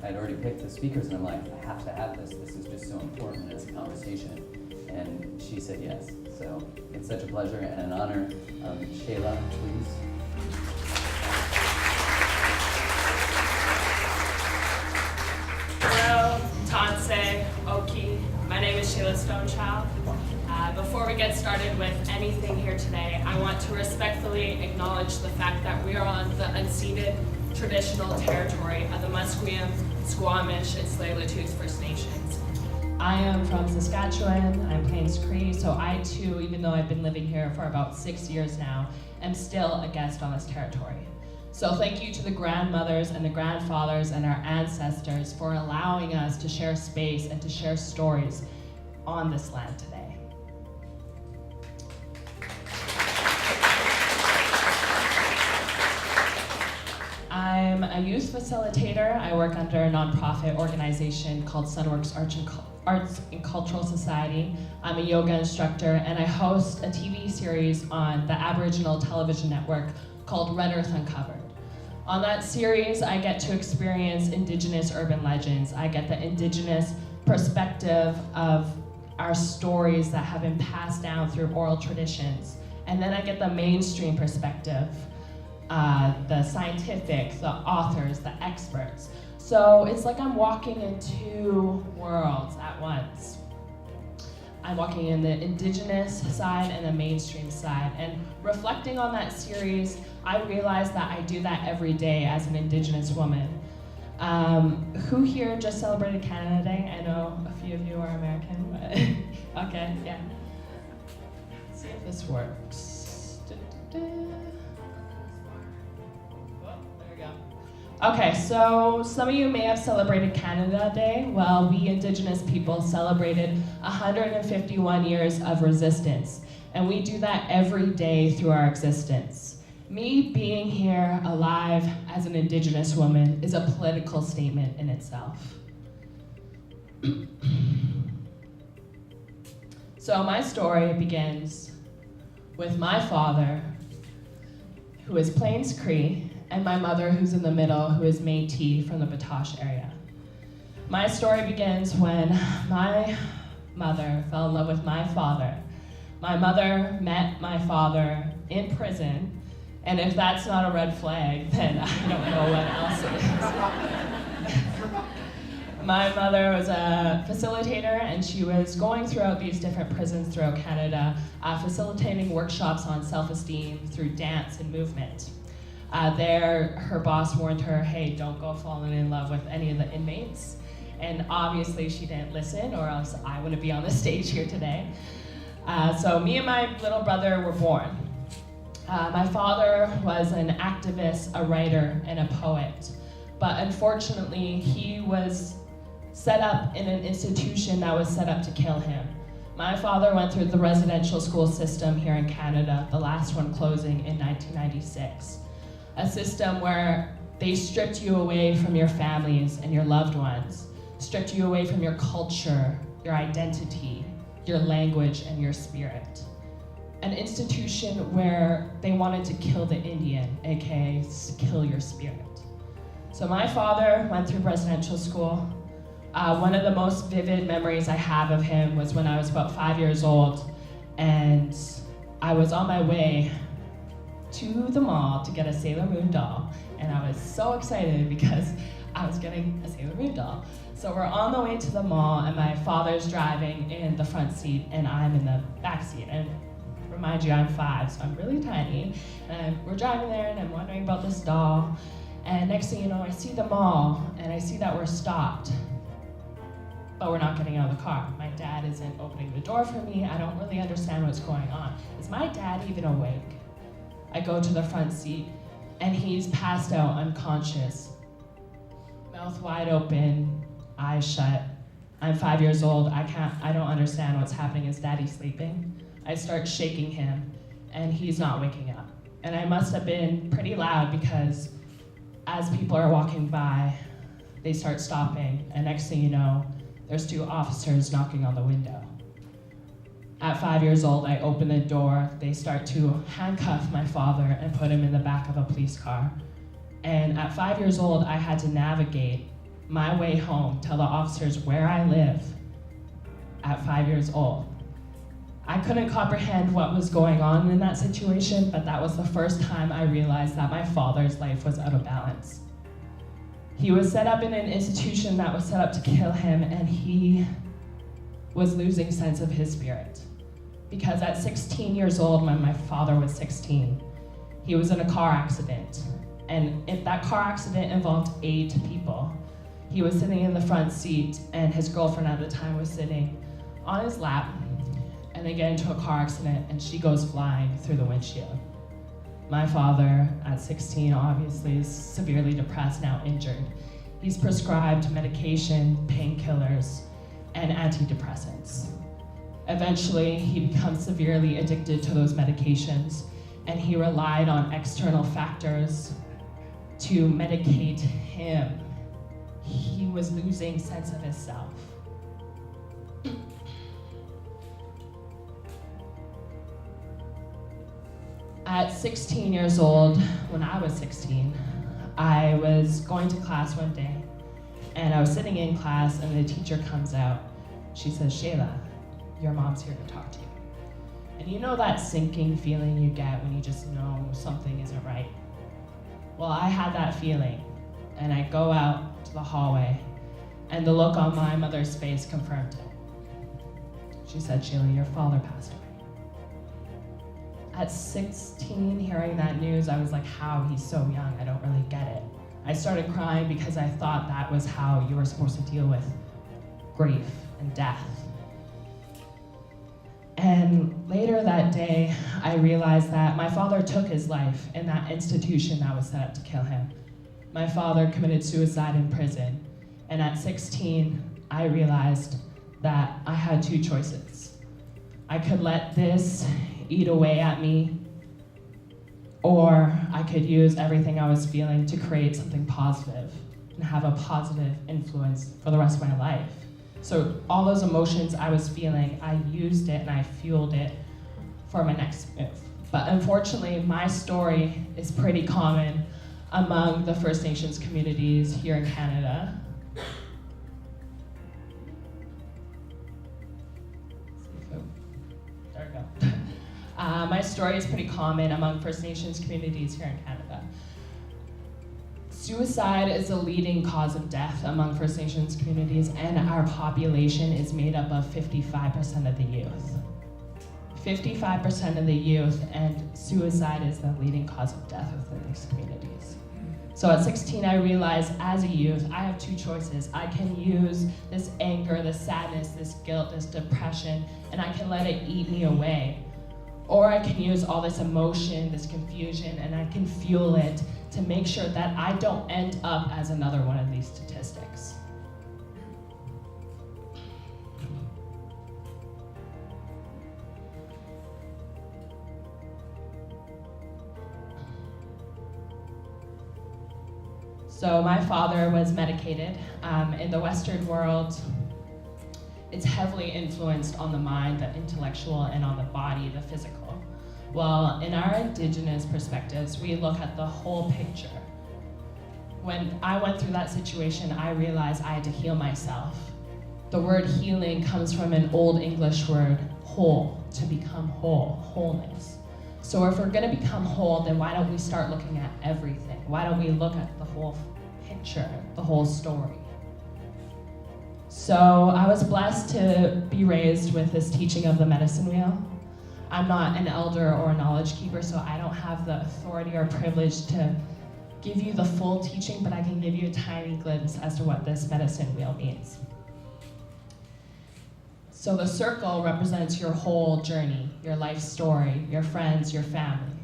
I'd already picked the speakers, and I'm like, I have to have this. This is just so important as a conversation. And she said yes. So it's such a pleasure and an honor. Shayla, please. Hello, Tanse, Oki. My name is Shayla Stonechild. Before we get started with anything here today, I want to respectfully acknowledge the fact that we are on the unceded traditional territory of the Musqueam, Squamish, and Tsleil-Waututh First Nations. I am from Saskatchewan. I'm Plains Cree, so I too, even though I've been living here for about 6 years now, am still a guest on this territory. So thank you to the grandmothers and the grandfathers and our ancestors for allowing us to share space and to share stories on this land today. I'm a youth facilitator. I work under a nonprofit organization called Sunworks Arts and Cultural Society. I'm a yoga instructor, and I host a TV series on the Aboriginal television network called Red Earth Uncovered. On that series, I get to experience Indigenous urban legends. I get the Indigenous perspective of our stories that have been passed down through oral traditions. And then I get the mainstream perspective, the scientific, the authors, the experts. So it's like I'm walking in two worlds at once. I'm walking in the Indigenous side and the mainstream side. And reflecting on that series, I realized that I do that every day as an Indigenous woman. Who here just celebrated Canada Day? I know a few of you are American, but okay, yeah. Let's see if this works. Okay, so some of you may have celebrated Canada Day. Well, we Indigenous people celebrated 151 years of resistance, and we do that every day through our existence. Me being here alive as an Indigenous woman is a political statement in itself. So my story begins with my father, who is Plains Cree, and my mother, who's in the middle, who is Métis from the Batoche area. My story begins when my mother fell in love with my father. My mother met my father in prison, and if that's not a red flag, then I don't know what else is. My mother was a facilitator, and she was going throughout these different prisons throughout Canada, facilitating workshops on self-esteem through dance and movement. There, her boss warned her, hey, don't go falling in love with any of the inmates. And obviously she didn't listen, or else I wouldn't be on the stage here today. So me and my little brother were born. My father was an activist, a writer, and a poet. But unfortunately, he was set up in an institution that was set up to kill him. My father went through the residential school system here in Canada, the last one closing in 1996. A system where they stripped you away from your families and your loved ones, stripped you away from your culture, your identity, your language, and your spirit. An institution where they wanted to kill the Indian, aka kill your spirit. So my father went through residential school. One of the most vivid memories I have of him was when I was about 5 years old, and I was on my way to the mall to get a Sailor Moon doll, and I was so excited because I was getting a Sailor Moon doll. So we're on the way to the mall, and my father's driving in the front seat, and I'm in the back seat. And remind you, I'm 5, so I'm really tiny. And we're driving there, and I'm wondering about this doll. And next thing you know, I see the mall, and I see that we're stopped, but we're not getting out of the car. My dad isn't opening the door for me. I don't really understand what's going on. Is my dad even awake? I go to the front seat, and he's passed out unconscious. Mouth wide open, eyes shut. I'm 5 years old, I don't understand what's happening. Is daddy sleeping? I start shaking him, and he's not waking up. And I must have been pretty loud because as people are walking by, they start stopping, and next thing you know, there's 2 officers knocking on the window. At 5 years old, I open the door. They start to handcuff my father and put him in the back of a police car. And at 5 years old, I had to navigate my way home, tell the officers where I live at 5 years old. I couldn't comprehend what was going on in that situation, but that was the first time I realized that my father's life was out of balance. He was set up in an institution that was set up to kill him, and he was losing sense of his spirit. Because at 16 years old, when my father was 16, he was in a car accident. And if that car accident involved 8 people, he was sitting in the front seat, and his girlfriend at the time was sitting on his lap, and they get into a car accident, and she goes flying through the windshield. My father, at 16, obviously is severely depressed, now injured. He's prescribed medication, painkillers, and antidepressants. Eventually, he becomes severely addicted to those medications, and he relied on external factors to medicate him. He was losing sense of himself. At 16 years old, when I was 16, I was going to class one day, and I was sitting in class, and the teacher comes out. She says, "Shayla, your mom's here to talk to you." And you know that sinking feeling you get when you just know something isn't right? Well, I had that feeling, and I go out to the hallway, and the look on my mother's face confirmed it. She said, "Shayla, your father passed away." At 16, hearing that news, I was like, how? He's so young, I don't really get it. I started crying because I thought that was how you were supposed to deal with grief and death. And later that day, I realized that my father took his life in that institution that was set up to kill him. My father committed suicide in prison, and at 16, I realized that I had 2 choices. I could let this eat away at me, or I could use everything I was feeling to create something positive and have a positive influence for the rest of my life. So all those emotions I was feeling, I used it and I fueled it for my next move. But unfortunately, my story is pretty common among the First Nations communities here in Canada. There we go. My story is pretty common among First Nations communities here in Canada. Suicide is a leading cause of death among First Nations communities, and our population is made up of 55% of the youth. 55% of the youth, and suicide is the leading cause of death within these communities. So at 16, I realized as a youth, I have 2 choices. I can use this anger, this sadness, this guilt, this depression, and I can let it eat me away. Or I can use all this emotion, this confusion, and I can fuel it to make sure that I don't end up as another one of these statistics. So my father was medicated. In the Western world, it's heavily influenced on the mind, the intellectual, and on the body, the physical. Well, in our Indigenous perspectives, we look at the whole picture. When I went through that situation, I realized I had to heal myself. The word healing comes from an Old English word, whole, to become whole, wholeness. So if we're gonna become whole, then why don't we start looking at everything? Why don't we look at the whole picture, the whole story? So I was blessed to be raised with this teaching of the medicine wheel. I'm not an elder or a knowledge keeper, so I don't have the authority or privilege to give you the full teaching, but I can give you a tiny glimpse as to what this medicine wheel means. So the circle represents your whole journey, your life story, your friends, your family.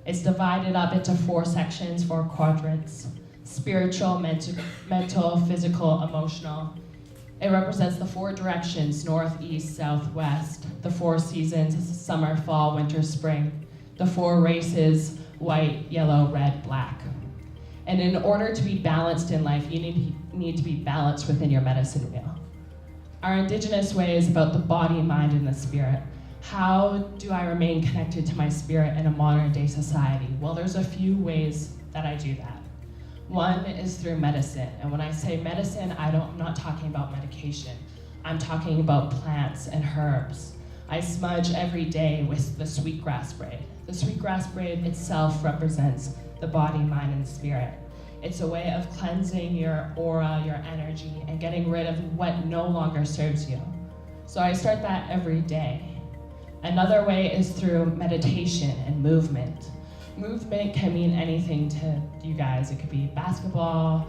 It's divided up into 4 sections, 4 quadrants: spiritual, mental, physical, emotional. It represents the 4 directions: north, east, south, west, the 4 seasons: summer, fall, winter, spring, the 4 races: white, yellow, red, black. And in order to be balanced in life, you need to be balanced within your medicine wheel. Our Indigenous way is about the body, mind, and the spirit. How do I remain connected to my spirit in a modern day society? Well, there's a few ways that I do that. One is through medicine, and when I say medicine, I'm not talking about medication. I'm talking about plants and herbs. I smudge every day with the sweetgrass braid. The sweetgrass braid itself represents the body, mind, and spirit. It's a way of cleansing your aura, your energy, and getting rid of what no longer serves you. So I start that every day. Another way is through meditation and movement. Movement can mean anything to you guys. It could be basketball,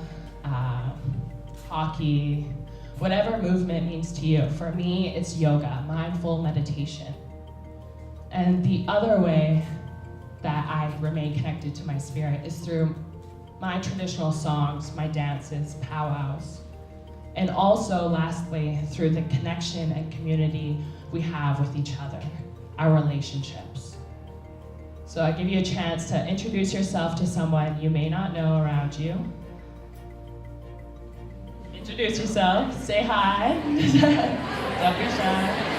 hockey, whatever movement means to you. For me, it's yoga, mindful meditation. And the other way that I remain connected to my spirit is through my traditional songs, my dances, powwows, and also, lastly, through the connection and community we have with each other, our relationships. So I give you a chance to introduce yourself to someone you may not know around you. Introduce yourself, say hi. Don't be shy.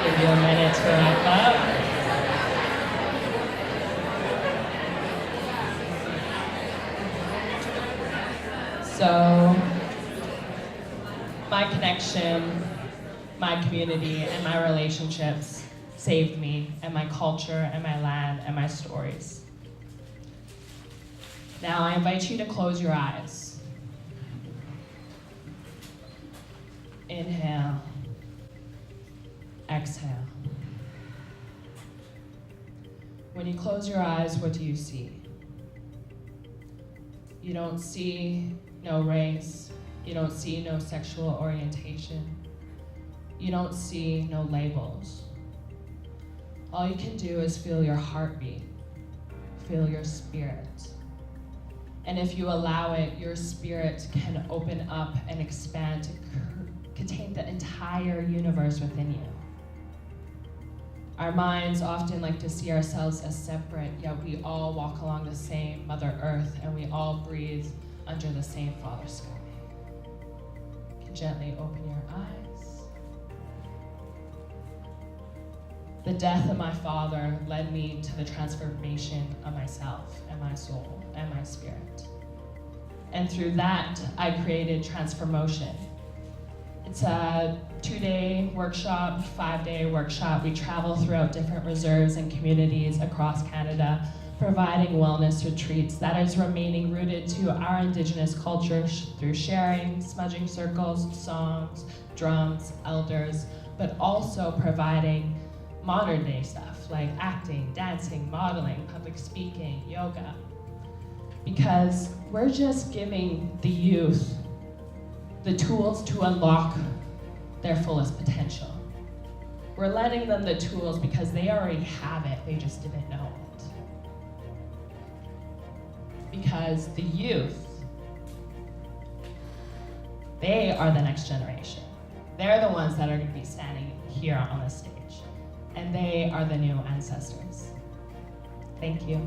Give you a minute to wrap up. So, my connection, my community, and my relationships saved me, and my culture, and my land, and my stories. Now I invite you to close your eyes. Inhale. Exhale. When you close your eyes, what do you see? You don't see no race. You don't see no sexual orientation. You don't see no labels. All you can do is feel your heartbeat, feel your spirit. And if you allow it, your spirit can open up and expand to contain the entire universe within you. Our minds often like to see ourselves as separate, yet we all walk along the same Mother Earth and we all breathe under the same Father Sky. You can gently open your eyes. The death of my father led me to the transformation of myself and my soul and my spirit. And through that, I created Transformotion. It's a 2-day workshop, 5-day workshop. We travel throughout different reserves and communities across Canada, providing wellness retreats that is remaining rooted to our Indigenous culture through sharing, smudging circles, songs, drums, elders, but also providing modern day stuff like acting, dancing, modeling, public speaking, yoga. Because we're just giving the youth the tools to unlock their fullest potential. We're letting them the tools because they already have it, they just didn't know it. Because the youth, they are the next generation. They're the ones that are gonna be standing here on the stage. And they are the new ancestors. Thank you.